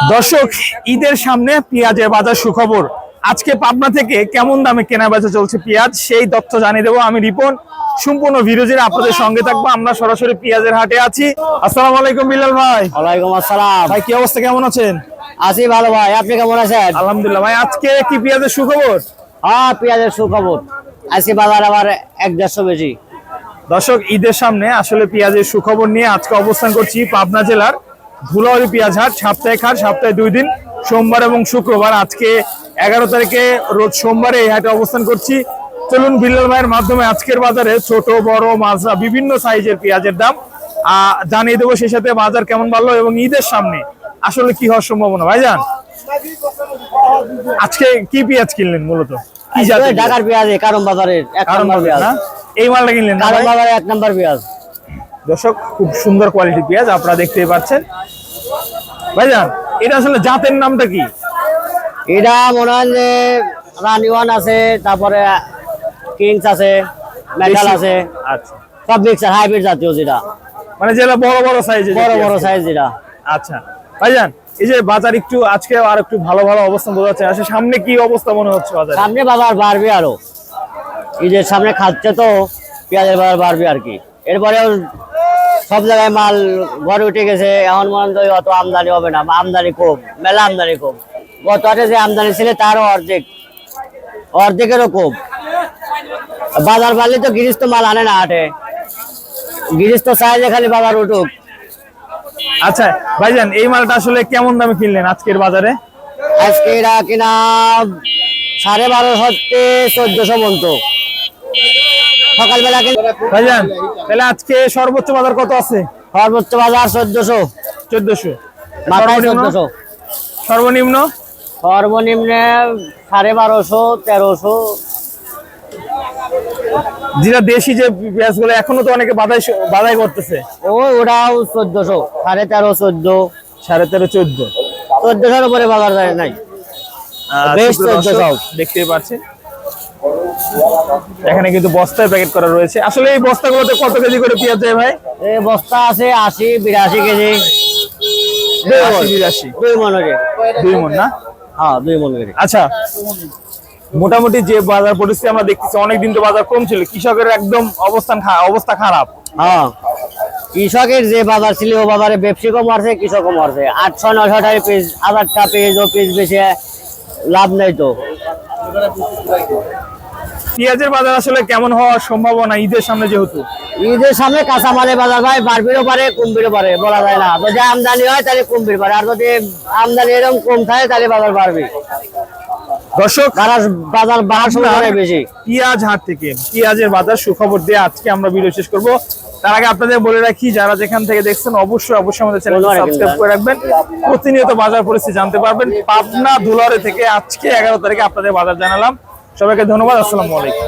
দর্শক, ঈদের সামনে পেঁয়াজের বাজার সুখবর। আজকে পাবনা থেকে কেমন দামে কেনা বেচা চলছে পেঁয়াজ, সেই তথ্য জানিয়ে দেবো আমি রিপন। সম্পূর্ণ ভিডিও জুড়ে আপনাদের সঙ্গে থাকবো। আমরা সরাসরি পেঁয়াজের হাটে আছি। আসসালামু আলাইকুম বিল্লাল ভাই। ওয়ালাইকুম আসসালাম ভাই, কি অবস্থা, কেমন আছেন? আছি ভালো ভাই, আপনি কেমন আছেন? আলহামদুলিল্লাহ ভাই। আজকে কি পেঁয়াজের সুখবর? হ্যাঁ, পেঁয়াজের সুখবর। আজকে বাজার আবার 1-150 বেশি। দর্শক, ঈদের সামনে আসলে পেঁয়াজের সুখবর নিয়ে আজকে অবস্থান করছি পাবনা জেলার ধুলাউড়ি পেঁয়াজ হাট। সাপ্তাহিক হাট, সপ্তাহে 2 দিন, সোমবার এবং শুক্রবার। আজকে 11 তারিখে রোজ সোমবারে এই হাটে অবস্থান করছি। চলুন বিল্লাল ভাইয়ের মাধ্যমে আজকের বাজারে ছোট বড় মাজরা বিভিন্ন সাইজের পেঁয়াজের দাম জানিয়ে দেবো। সেই সাথে বাজার কেমন বাড়লো এবং ঈদের সামনে আসলে কি হওয়ার সম্ভাবনা। ভাইজান, আজকে কি পেঁয়াজ কিনলেন মূলত? কি জাতের? ঢাকার পেঁয়াজ, কারণ বাজারের 1 নম্বর পেঁয়াজ। এই মালটা কিনলেন না? কারণ বাজারে 1 নম্বর পেঁয়াজ। দর্শক, খুব সুন্দর কোয়ালিটি পেঁয়াজ আপনারা দেখতেই পাচ্ছেন। ভাইজান, এটা আসলে জাতের নামটা কি? এটা মনে হয় যে রানিওয়ান আছে, তারপরে কিংস আছে, মেটাল আছে। আচ্ছা, সব মিক্সার হাইব্রিড জাতীয়, যেটা মানে যেটা বড় বড় সাইজের, বড় সাইজ যেটা। আচ্ছা ভাইজান, এই যে বাজার একটু আজকে আর একটু ভালো ভালো অবস্থান বোঝা যাচ্ছে। আসলে সামনে কি অবস্থা মনে হচ্ছে বাজারে? সামনে বাজার বাড়বে আরো, ঈদের সামনে খাচ্ছে তো পেঁয়াজের বাজার বাড়বে আর কি। এরপরেও সব জায়গায় মাল ঘরে উঠে গেছে, এখন মনে হয় অত আমদানি হবে না, আমদানি কম, মেলা আমদানি কম। গত হাটে যে আমদানি ছিল তারও অর্ধেকেরও কম। বাজার বাড়লে তো গৃহস্থ মাল আনে না হাটে, গৃহস্থ চাই যে খালি বাজার উঠুক। আচ্ছা ভাইজান, এই মালটা আসলে কেমন দামে কিনলেন আজকের বাজারে? আজকে এরা কিনা 1250 থেকে 1400 পর্যন্ত সকালবেলা। ভাইজান, তাহলে আজকে সর্বোচ্চ বাজার কত আছে? সর্বোচ্চ বাজার 1400। 1400। মাথায় 1400। সর্বনিম্ন? সর্বনিম্নে 1250, 1300। যেটা দেশি যে পেঁয়াজ গুলো এখনো তো অনেকে বাধাই করতেছে, ওটাও 1400, 13.5, 14, 13.5, 14। 1400 উপরে বাজার যায় নাই। বেশ 1400 দেখতেই পাচ্ছেন। এখানে কিন্তু বস্তায় প্যাকেট করা রয়েছে। আসলে এই বস্তাগুলোতে কত কেজি করে পেঁয়াজ যায় ভাই? এই বস্তা আছে 80-82 কেজি। 80-82, 2 মন করে। 2 মন না? হ্যাঁ, 2 মন করে। আচ্ছা, মোটামুটি যে বাজার পরিস্থিতি আমরা দেখতেছি, অনেকদিন তো বাজার কম ছিল, কৃষকের একদম অবস্থা খারাপ। হ্যাঁ, কৃষকের যে বাজার ছিল ও বাজারে ব্যবসায়ীও মারছে, কৃষকও মারছে। 800-900 টাকা পিস, 1000 পিস, ও পিস বেশি লাভ নেই তো। পেঁয়াজের বাজার আসলে কেমন হওয়ার সম্ভাবনা ঈদের সামনে? যেহেতু ঈদের সামনে কাঁচামালের বাজার ভাই বাড়বেও পারে, কমবেও পারে, বলা যায় না। যদি আমদানি হয় তাহলে কমবে পারে, আর যদি আমদানি এরকম কম থাকে তাহলে বাজার বাড়বে। দর্শক, বাজার বাড়ার সময় বেশি। পেঁয়াজ হাট থেকে পেঁয়াজের বাজার সুখবর দিয়ে আজকে আমরা ভিডিও শেষ করব। তার আগে আপনাদের বলে রাখি, যারা যেখান থেকে দেখছেন অবশ্যই আমাদের চ্যানেলটি সাবস্ক্রাইব করে রাখবেন। প্রতিনিয়ত বাজার পরিস্থিতি জানতে পারবেন। পাবনা ধুলাউড়ি থেকে আজকে 11 তারিখে আপনাদের বাজার জানালাম। সবাইকে ধন্যবাদ। আসসালামু আলাইকুম।